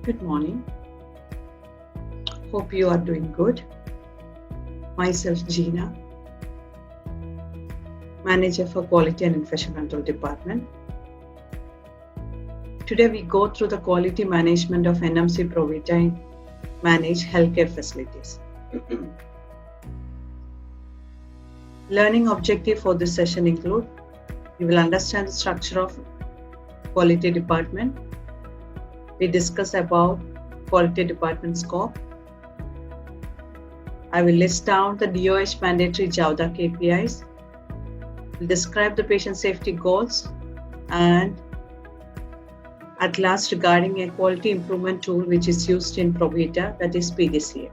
Good morning. Hope you are doing good. Myself, Gina, Manager for Quality and Infection Control Department. Today we go through the quality management of NMC Provita managed healthcare facilities. Learning objective for this session include: you will understand the structure of quality department. We discuss about quality department scope. I will list down the DOH mandatory JAWDA KPIs, will describe the patient safety goals, and at last regarding a quality improvement tool which is used in Provita, that is PDCA.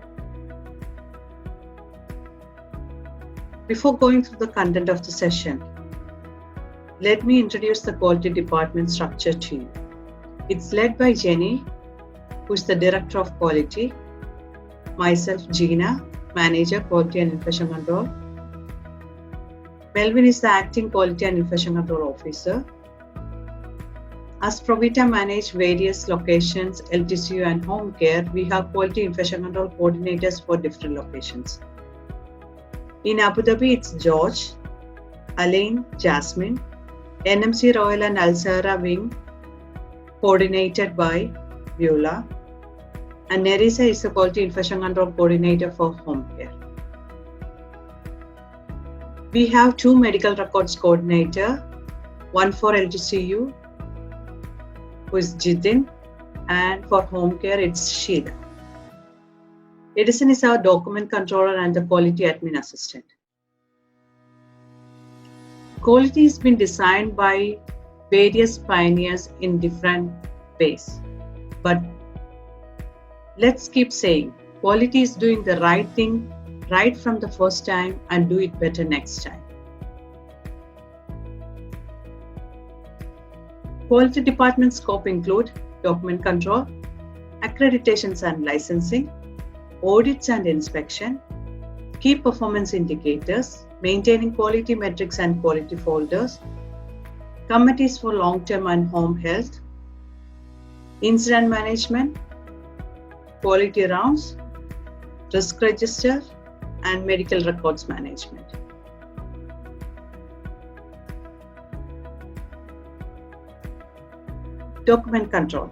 Before going through the content of the session, let me introduce the quality department structure to you. It's led by Jenny, who is the Director of Quality, myself, Gina, Manager, Quality and Infection Control. Melvin is the Acting Quality and Infection Control Officer. As Provita manage various locations, LTCU and home care, we have Quality Infection Control coordinators for different locations. In Abu Dhabi, it's George, Alain, Jasmine, NMC Royal and Al Sahara Wing, coordinated by Viola, and Nerissa is the Quality Infection Control Coordinator for home care. We have two medical records coordinator, one for LTCU, who is Jitin, and for home care, it's Sheila. Edison is our document controller and the quality admin assistant. Quality has been designed by various pioneers in different ways. But let's keep saying, quality is doing the right thing right from the first time and do it better next time. Quality department scope include document control, accreditations and licensing, audits and inspection, key performance indicators, maintaining quality metrics and quality folders, committees for long-term and home health, incident management, quality rounds, risk register, and medical records management. Document control.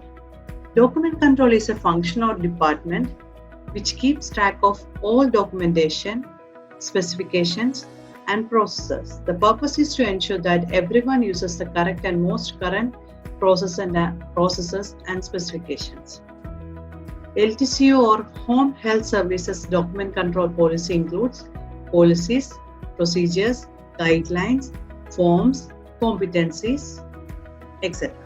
Document control is a function or department which keeps track of all documentation, specifications, and processes. The purpose is to ensure that everyone uses the correct and most current processes and specifications. LTCU or Home Health Services document control policy includes policies, procedures, guidelines, forms, competencies, etc.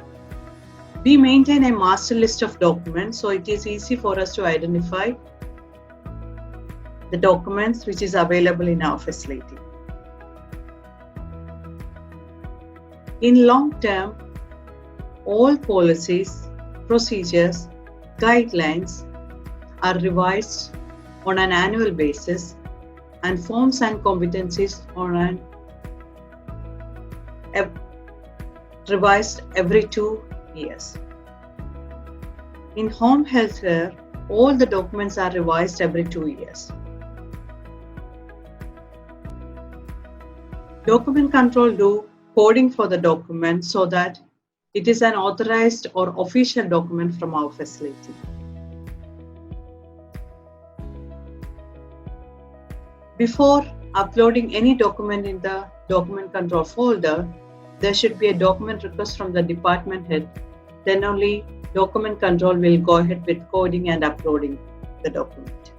We maintain a master list of documents, so it is easy for us to identify the documents which is available in our facility. In long term, all policies, procedures, guidelines are revised on an annual basis, and forms and competencies on revised every 2 years. In home health care, all the documents are revised every 2 years. Document control do coding for the document so that it is an authorized or official document from our facility. Before uploading any document in the document control folder, there should be a document request from the department head. Then only document control will go ahead with coding and uploading the document.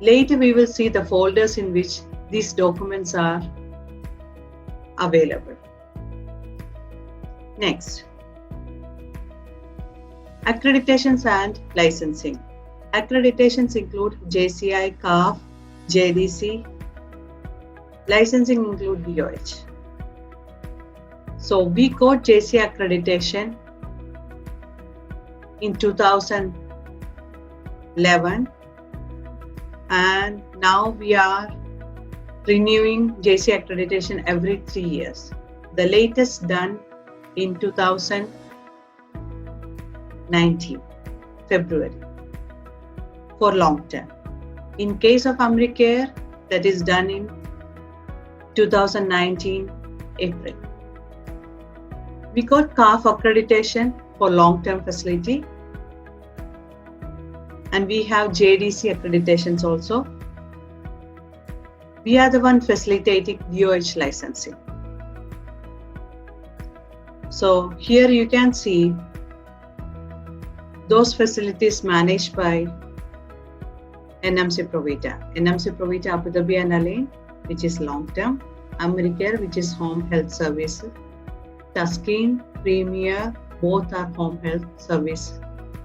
Later we will see the folders in which these documents are available. Next, accreditations and licensing. Accreditations include JCI, CAF, JDC. Licensing include DOH. So we got JCI accreditation in 2011, and now we are renewing JCI accreditation every 3 years. The latest done in 2000 2019, February, for long term. In case of Amricare, that is done in 2019, April. We got CAF accreditation for long-term facility, and we have JDC accreditations also. We are the one facilitating DOH licensing. So here you can see those facilities managed by NMC Provita. NMC Provita Abu Dhabi and Al-Ain, which is long-term. Amricare, which is home health service. Taskeen, Premier, both are home health service.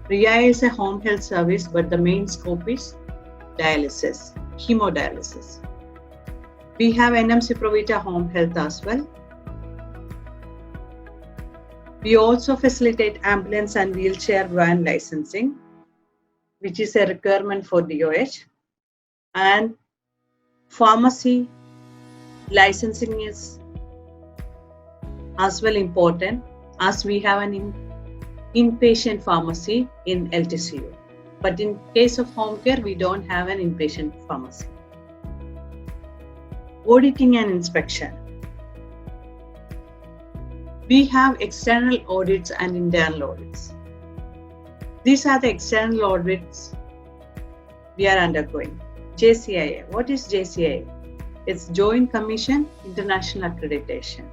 RIA is a home health service, but the main scope is dialysis, hemodialysis. We have NMC Provita Home Health as well. We also facilitate ambulance and wheelchair van licensing, which is a requirement for DOH. And pharmacy licensing is as well important, as we have an inpatient pharmacy in LTCU. But in case of home care, we don't have an inpatient pharmacy. Auditing and inspection. We have external audits and internal audits. These are the external audits we are undergoing. JCIA. What is JCIA? It's Joint Commission International Accreditation.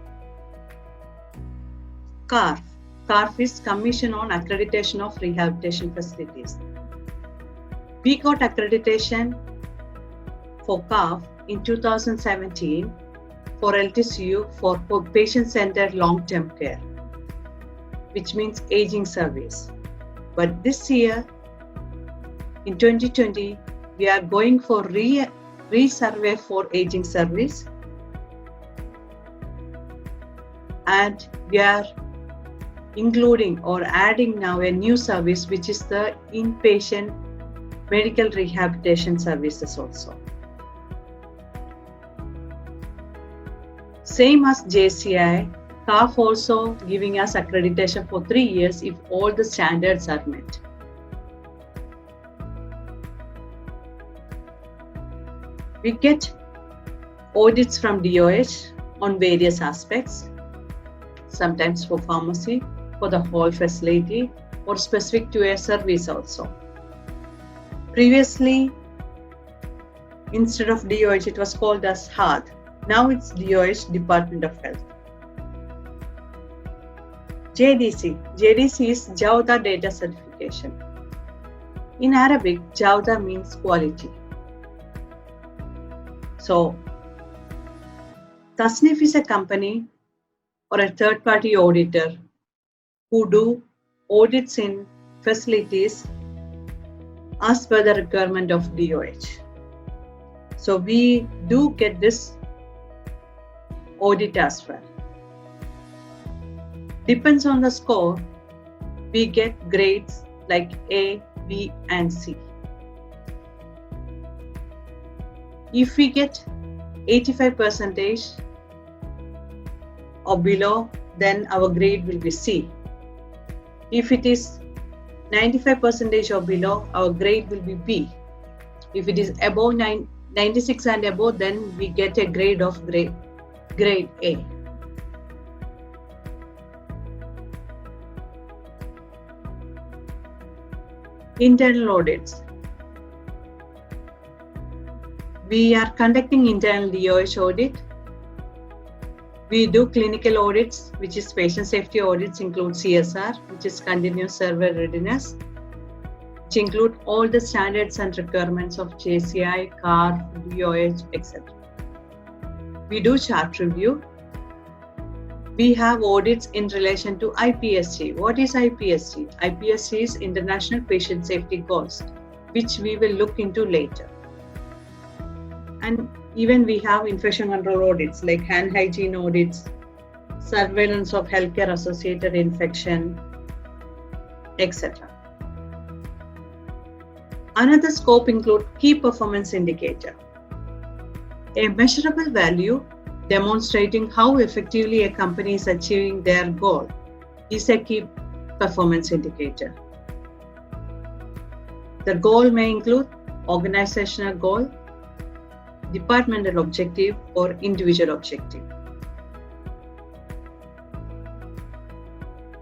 CARF. CARF is Commission on Accreditation of Rehabilitation Facilities. We got accreditation for CARF in 2017 for LTCU for patient-centered long-term care, which means aging service. But this year, in 2020, we are going for resurvey for aging service, and we are including or adding now a new service, which is the inpatient medical rehabilitation services also. Same as JCI, CAF also giving us accreditation for 3 years if all the standards are met. We get audits from DOH on various aspects, sometimes for pharmacy, for the whole facility, or specific to a service also. Previously, instead of DOH, it was called as HAD. Now it's DOH, Department of Health. JDC. JDC is Jawda Data Certification. In Arabic, Jawda means quality. So, Tasnif is a company or a third-party auditor who do audits in facilities as per the requirement of DOH. So we do get this audit as well. Depends on the score, we get grades like A, B, and C. If we get 85% or below, then our grade will be C. If it is 95% or below, our grade will be B. If it is above 96 and above, then we get a grade of grade A. Internal audits. We are conducting internal DOH audit. We do clinical audits, which is patient safety audits, include CSR, which is continuous survey readiness, which include all the standards and requirements of JCI, CARF, DOH, etc. We do chart review. We have audits in relation to IPSC. What is IPSC? IPSC is International Patient Safety Goals, which we will look into later. And even we have infection control audits like hand hygiene audits, surveillance of healthcare associated infection, etc. Another scope includes key performance indicator, a measurable value demonstrating how effectively a company is achieving their goal is a key performance indicator. The goal may include organizational goal, departmental objective, or individual objective.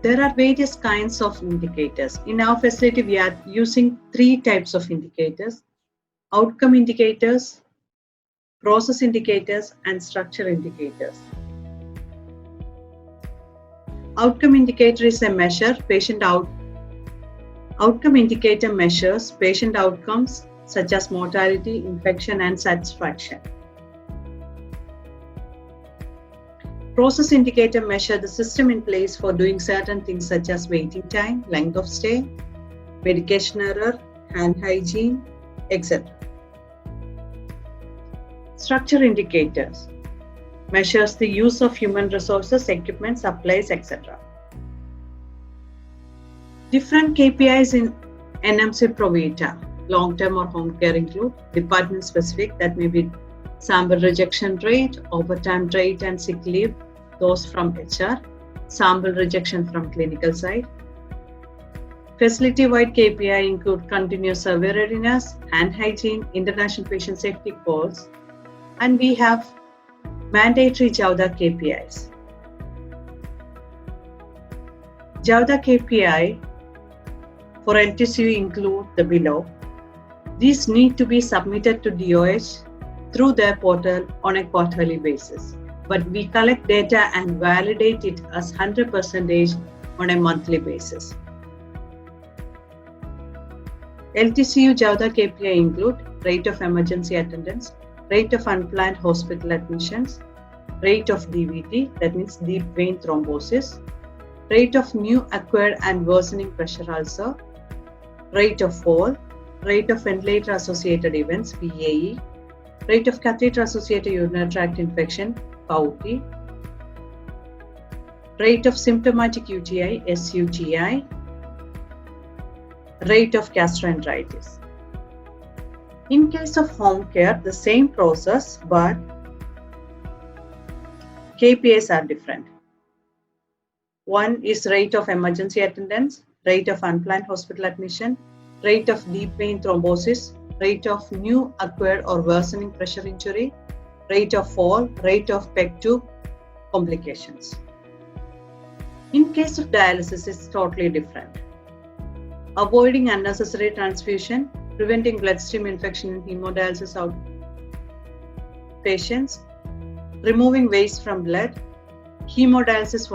There are various kinds of indicators. In our facility, we are using 3 types of indicators: outcome indicators, process indicators, and structure indicators. Outcome indicator is a measure Outcome indicator measures patient outcomes such as mortality, infection, and satisfaction. Process indicator measure the system in place for doing certain things such as waiting time, length of stay, medication error, hand hygiene, etc. Structure indicators measures the use of human resources, equipment, supplies, etc. Different KPIs in NMC Provita, long-term or home care, include department specific, that may be sample rejection rate, overtime rate and sick leave, those from HR, sample rejection from clinical side. Facility-wide KPI include continuous survey readiness, hand hygiene, international patient safety calls, and we have mandatory JAWDA KPIs. JAWDA KPI for LTCU include the below. These need to be submitted to DOH through their portal on a quarterly basis, but we collect data and validate it as 100% on a monthly basis. LTCU JAWDA KPI include rate of emergency attendance, rate of unplanned hospital admissions, rate of DVT, that means deep vein thrombosis, rate of new acquired and worsening pressure ulcer, rate of fall, rate of ventilator associated events, VAE, rate of catheter associated urinary tract infection, PAUTI, rate of symptomatic UTI, SUTI, rate of gastroenteritis. In case of home care, the same process, but KPIs are different. One is rate of emergency attendance, rate of unplanned hospital admission, rate of deep vein thrombosis, rate of new acquired or worsening pressure injury, rate of fall, rate of PEG tube complications. In case of dialysis, it's totally different. Avoiding unnecessary transfusion, preventing bloodstream infection in hemodialysis out patients, removing waste from blood, hemodialysis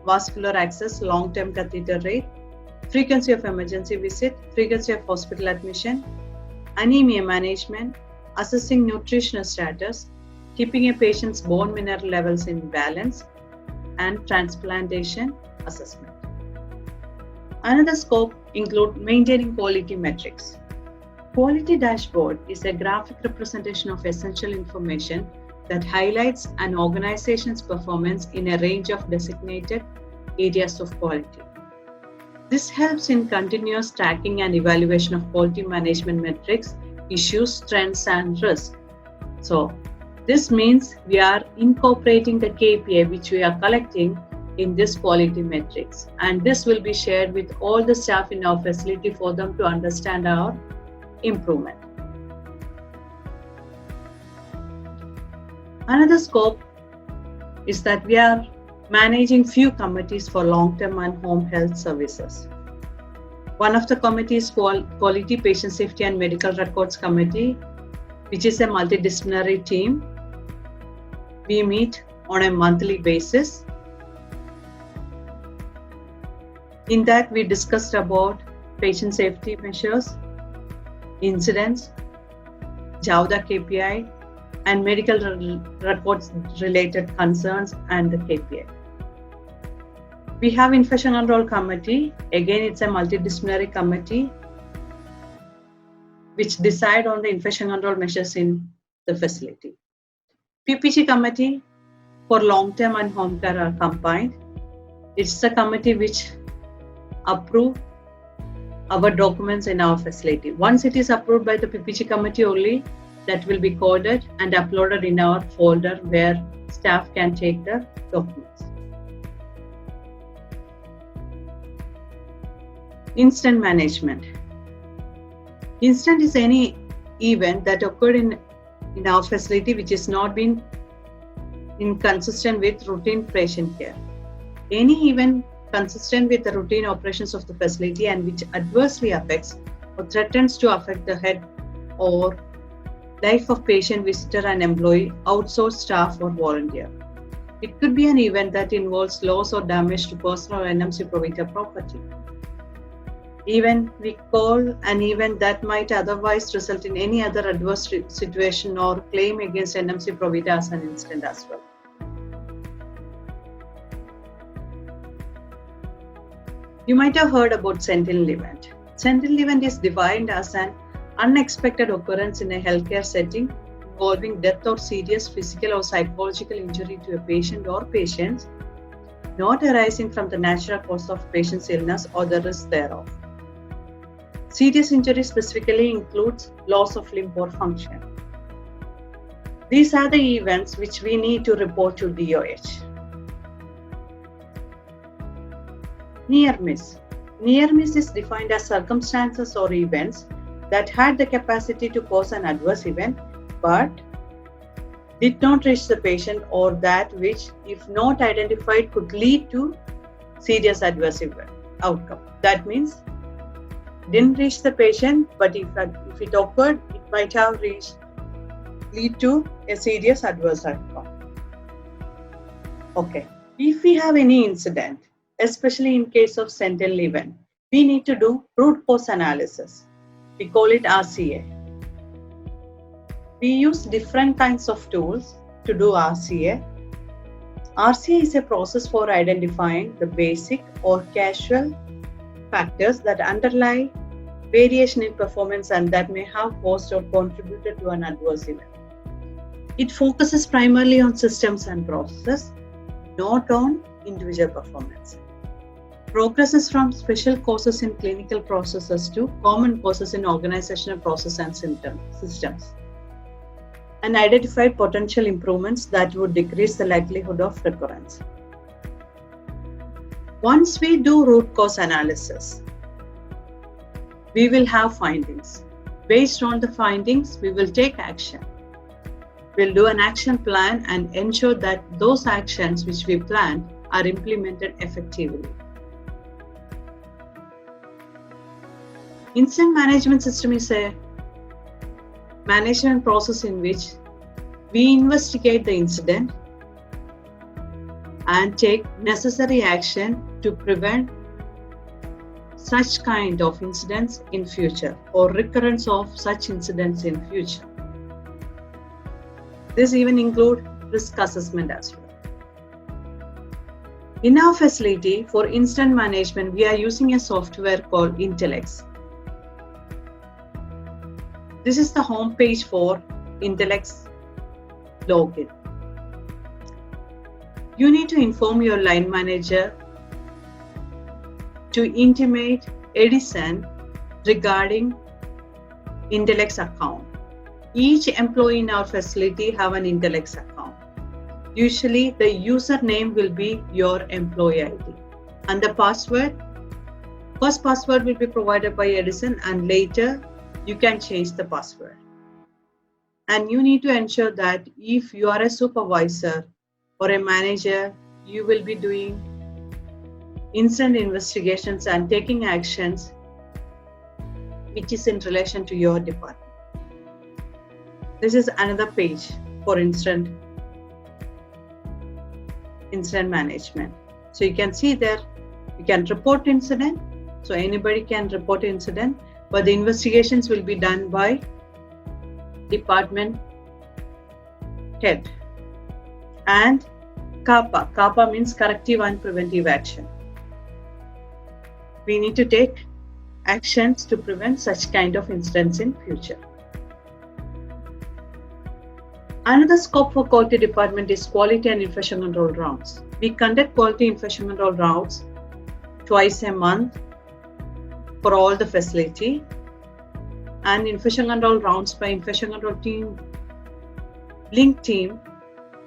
vascular access, long-term catheter rate, frequency of emergency visit, frequency of hospital admission, anemia management, assessing nutritional status, keeping a patient's bone mineral levels in balance, and transplantation assessment. Another scope includes maintaining quality metrics. Quality dashboard is a graphic representation of essential information that highlights an organization's performance in a range of designated areas of quality. This helps in continuous tracking and evaluation of quality management metrics, issues, trends, and risks. So, this means we are incorporating the KPI which we are collecting in this quality metrics, and this will be shared with all the staff in our facility for them to understand our improvement. Another scope is that we are managing few committees for long-term and home health services. One of the committees is called Quality Patient Safety and Medical Records Committee, which is a multidisciplinary team. We meet on a monthly basis. In that, we discussed about patient safety measures, incidents, JAWDA KPI, and medical records related concerns and the KPI. We have Infection Control Committee. Again, it's a multidisciplinary committee which decide on the infection control measures in the facility. PPG Committee for long-term and home care are combined. It's the committee which approve our documents in our facility. Once it is approved by the PPG committee only, that will be coded and uploaded in our folder where staff can take the documents. Incident management. Incident is any event that occurred in our facility which is not been inconsistent with routine patient care. Any event consistent with the routine operations of the facility and which adversely affects or threatens to affect the health or life of patient, visitor and employee, outsourced staff or volunteer. It could be an event that involves loss or damage to personal or NMC provider property. Even we call an event that might otherwise result in any other adverse situation or claim against NMC provider as an incident as well. You might have heard about sentinel event. Sentinel event is defined as an unexpected occurrence in a healthcare setting involving death or serious physical or psychological injury to a patient or patients not arising from the natural cause of patient's illness or the risk thereof. Serious injury specifically includes loss of limb or function. These are the events which we need to report to DOH. Near miss. Near miss is defined as circumstances or events that had the capacity to cause an adverse event but did not reach the patient, or that which, if not identified, could lead to serious adverse event outcome. That means didn't reach the patient, but if it occurred, it might have lead to a serious adverse outcome. Okay. If we have any incident, especially in case of sentinel event, we need to do root cause analysis. We call it RCA. We use different kinds of tools to do RCA. RCA is a process for identifying the basic or causal factors that underlie variation in performance and that may have caused or contributed to an adverse event. It focuses primarily on systems and processes, not on individual performance. Progresses from special causes in clinical processes to common causes in organizational process and systems, and identified potential improvements that would decrease the likelihood of recurrence. Once we do root cause analysis, we will have findings. Based on the findings, we will take action. We'll do an action plan and ensure that those actions which we planned are implemented effectively. Incident management system is a management process in which we investigate the incident and take necessary action to prevent such kind of incidents in future or recurrence of such incidents in future. This even include risk assessment as well. In our facility for incident management, we are using a software called Intelex. This is the home page for Intelex login. You need to inform your line manager to intimate Edison regarding Intelex account. Each employee in our facility have an Intelex account. Usually the username will be your employee ID and the password. First password will be provided by Edison and later you can change the password. And you need to ensure that if you are a supervisor or a manager, you will be doing incident investigations and taking actions which is in relation to your department. This is another page for incident management. So you can see there, you can report incident. So anybody can report incident, but the investigations will be done by department head. And CAPA. CAPA means corrective and preventive action. We need to take actions to prevent such kind of incidents in future. Another scope for quality department is quality and infection control rounds. We conduct quality infection control rounds twice a month for all the facility, and infection control rounds by infection control team, link team,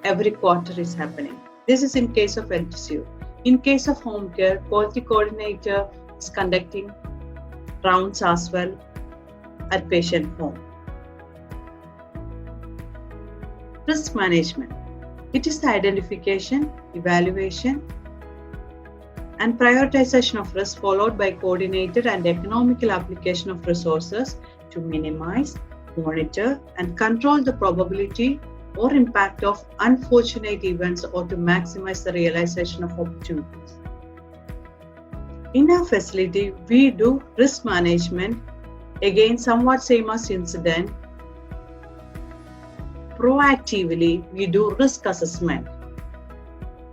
every quarter is happening. This is in case of LTCU. In case of home care, quality coordinator is conducting rounds as well at patient home. Risk management. It is the identification, evaluation, and prioritization of risk followed by coordinated and economical application of resources to minimize, monitor, and control the probability or impact of unfortunate events or to maximize the realization of opportunities. In our facility, we do risk management, again somewhat same as incident. Proactively, we do risk assessment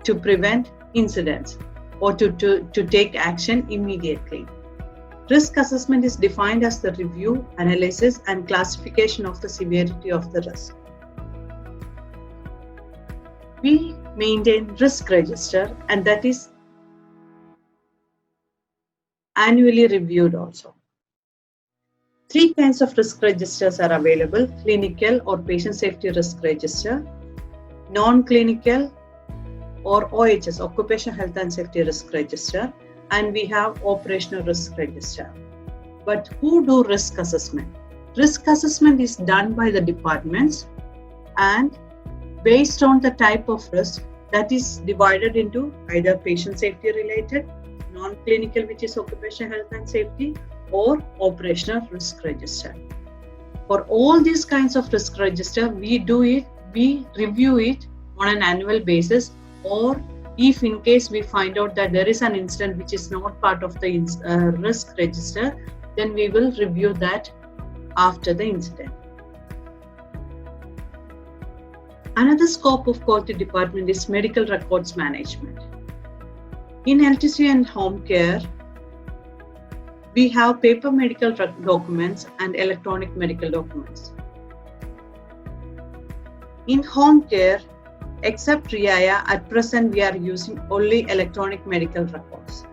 to prevent incidents or to take action immediately. Risk assessment is defined as the review, analysis, and classification of the severity of the risk. We maintain risk register, and that is annually reviewed also. 3 kinds of risk registers are available: clinical or patient safety risk register, non-clinical or OHS, occupational health and safety risk register, and we have operational risk register. But who do risk assessment? Risk assessment is done by the departments, and based on the type of risk, that is divided into either patient safety related, non-clinical, which is occupational health and safety, or operational risk register. For all these kinds of risk register, we review it on an annual basis, or if in case we find out that there is an incident which is not part of the risk register, then we will review that after the incident. Another scope of quality department is medical records management. In LTC and home care, we have paper medical documents and electronic medical documents. In home care, except RIAA, at present we are using only electronic medical records.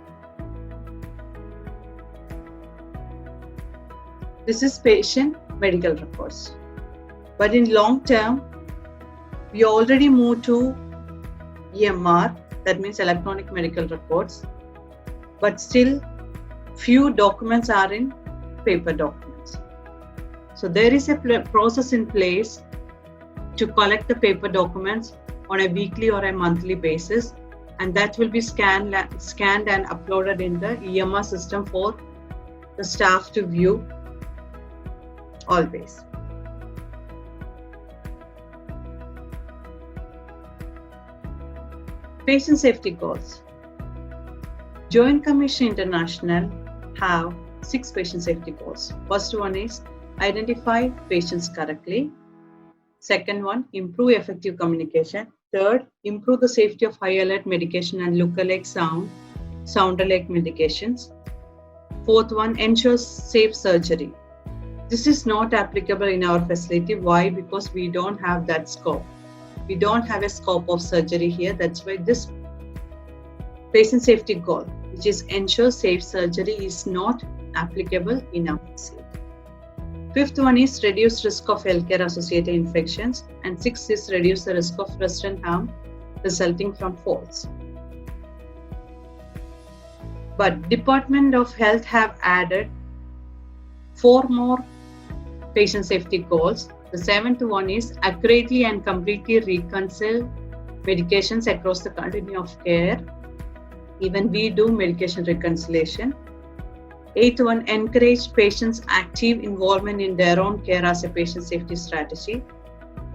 This is patient medical records. But in long term, we already moved to EMR, that means electronic medical records, but still few documents are in paper documents. So there is a process in place to collect the paper documents on a weekly or a monthly basis, and that will be scanned and uploaded in the EMR system for the staff to view always. Patient safety goals. Joint Commission International have 6 patient safety goals. First one is identify patients correctly. Second one, improve effective communication. Third, improve the safety of high alert medication and look-alike sound-alike medications. Fourth one, ensure safe surgery. This is not applicable in our facility. Why? Because we don't have that scope. We don't have a scope of surgery here. That's why this patient safety goal, which is ensure safe surgery, is not applicable in our facility. Fifth one is reduce risk of healthcare associated infections, and sixth is reduce the risk of resident harm resulting from falls. But Department of Health have added 4 more patient safety goals. The 7th one is accurately and completely reconcile medications across the continuum of care. Even we do medication reconciliation. 8th one, encourage patients' active involvement in their own care as a patient safety strategy.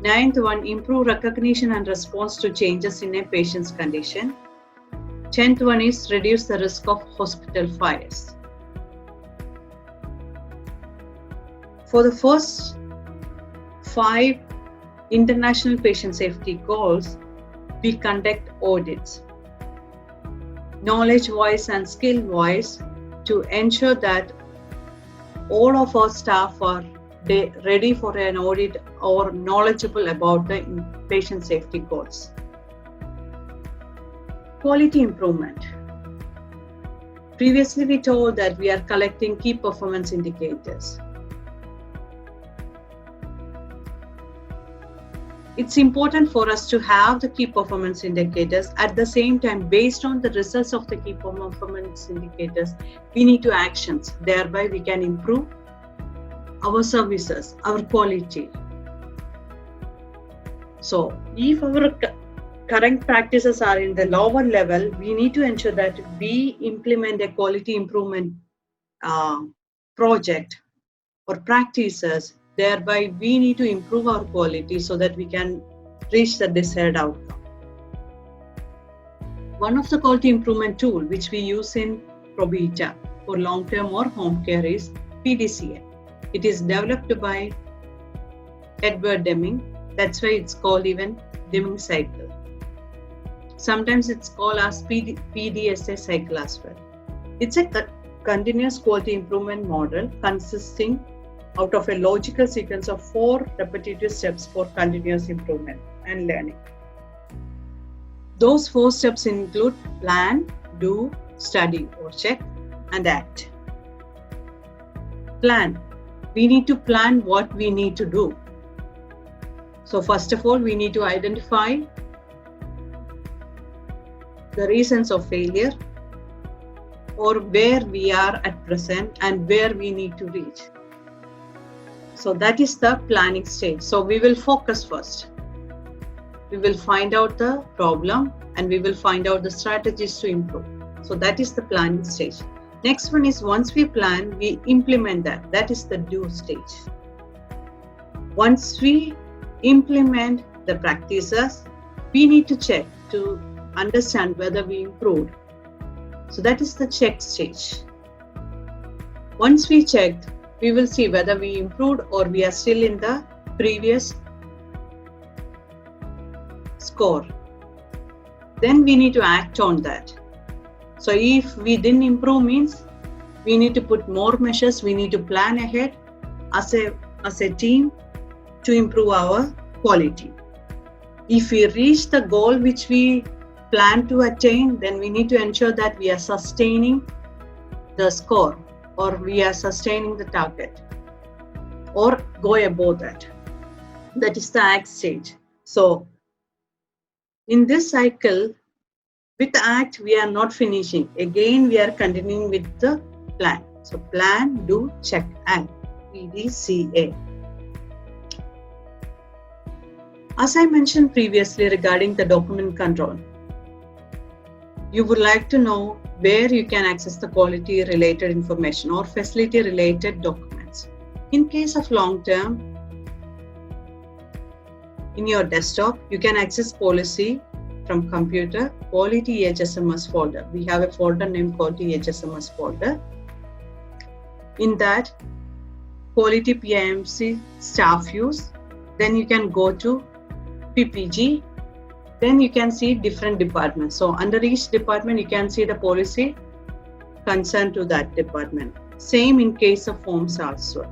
9th one, improve recognition and response to changes in a patient's condition. 10th one is reduce the risk of hospital fires. For the first 5 international patient safety goals, we conduct audits, knowledge-wise and skill-wise, to ensure that all of our staff are ready for an audit or knowledgeable about the patient safety goals. Quality improvement. Previously, we told that we are collecting key performance indicators. It's important for us to have the key performance indicators. At the same time, based on the results of the key performance indicators, we need to actions. Thereby, we can improve our services, our quality. So if our current practices are in the lower level, we need to ensure that we implement a quality improvement project or practices. Thereby, we need to improve our quality so that we can reach the desired outcome. One of the quality improvement tool which we use in Probita for long-term or home care is PDCA. It is developed by Edward Deming. That's why it's called even Deming cycle. Sometimes it's called as PDSA cycle as well. It's a continuous quality improvement model consisting out of a logical sequence of 4 repetitive steps for continuous improvement and learning. Those 4 steps include plan, do, study or check, and act. Plan. We need to plan what we need to do. So first of all, we need to identify the reasons of failure or where we are at present and where we need to reach. So that is the planning stage. So we will focus first. We will find out the problem and we will find out the strategies to improve. So that is the planning stage. Next one is once we plan, we implement that. That is the do stage. Once we implement the practices, we need to check to understand whether we improved. So that is the check stage. Once we checked, we will see whether we improved or we are still in the previous score. Then we need to act on that. So if we didn't improve means we need to put more measures, we need to plan ahead as a team to improve our quality. If we reach the goal which we plan to attain, then we need to ensure that we are sustaining the score or we are sustaining the target or go above that. That is the act stage. So in this cycle, with act, we are not finishing. Again, we are continuing with the plan. So plan, do, check, act. PDCA. As I mentioned previously regarding the document control, you would like to know where you can access the quality related information or facility related documents. In case of long term, in your desktop, you can access policy from computer, quality HSMS folder. We have a folder named quality HSMS folder. In that, quality PIMC staff use. Then you can go to PPG. Then you can see different departments. So under each department, you can see the policy concerned to that department. Same in case of forms also.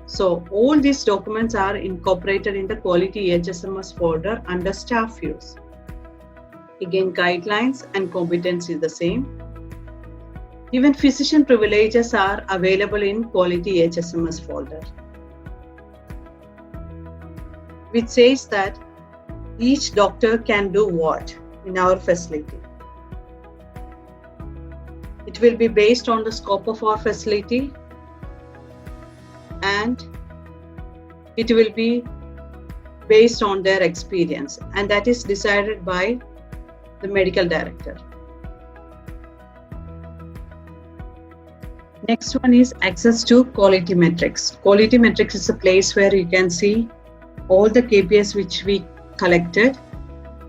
So all these documents are incorporated in the quality HSMS folder under staff use. Again, guidelines and competence is the same. Even physician privileges are available in quality HSMS folder, which says that each doctor can do what in our facility. It will be based on the scope of our facility and it will be based on their experience, and that is decided by the medical director. Next one is access to quality metrics. Quality metrics is a place where you can see all the KPIs which we collected.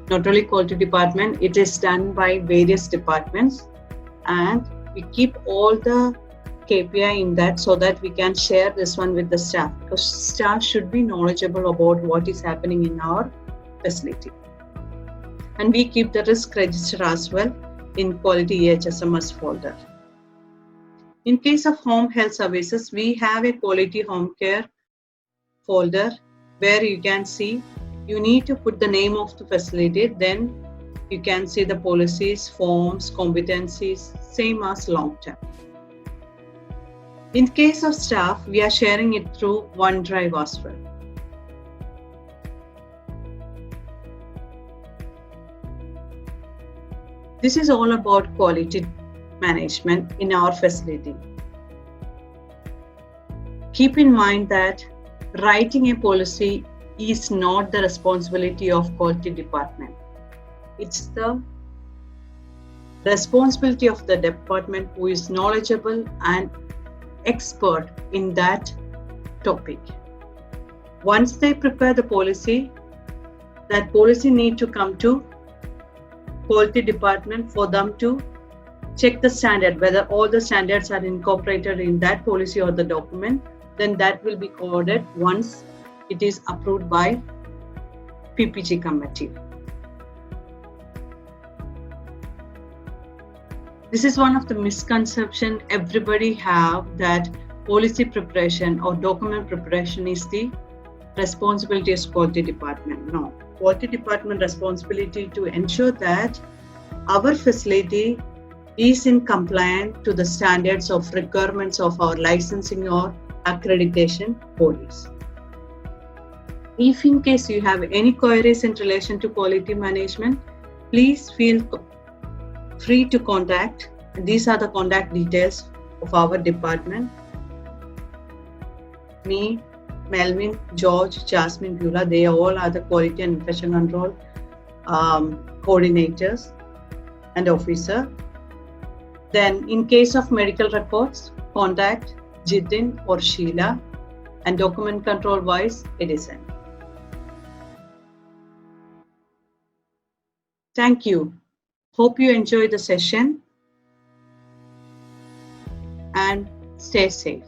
Not only quality department, it is done by various departments, and we keep all the KPI in that so that we can share this one with the staff, because staff should be knowledgeable about what is happening in our facility. And we keep the risk register as well in quality HSMS folder. In case of home health services, we have a quality home care folder where you can see you need to put the name of the facility, then you can see the policies, forms, competencies, same as long term. In case of staff, we are sharing it through OneDrive as well. This is all about quality management in our facility. Keep in mind that writing a policy is not the responsibility of quality department. It's the responsibility of the department who is knowledgeable and expert in that topic. Once they prepare the policy, that policy need to come to quality department for them to check the standard, whether all the standards are incorporated in that policy or the document. Then that will be coded once it is approved by PPG committee. This is one of the misconceptions everybody have, that policy preparation or document preparation is the responsibility of quality department. No, quality department responsibility to ensure that our facility is in compliance to the standards of requirements of our licensing or accreditation bodies. If in case you have any queries in relation to quality management, please feel free to contact. These are the contact details of our department. Me, Melvin, George, Jasmine, Beulah, they all are the quality and infection control coordinators and officer. Then in case of medical records, contact Jitin or Sheila, and document control wise, Edison. Thank you. Hope you enjoy the session and stay safe.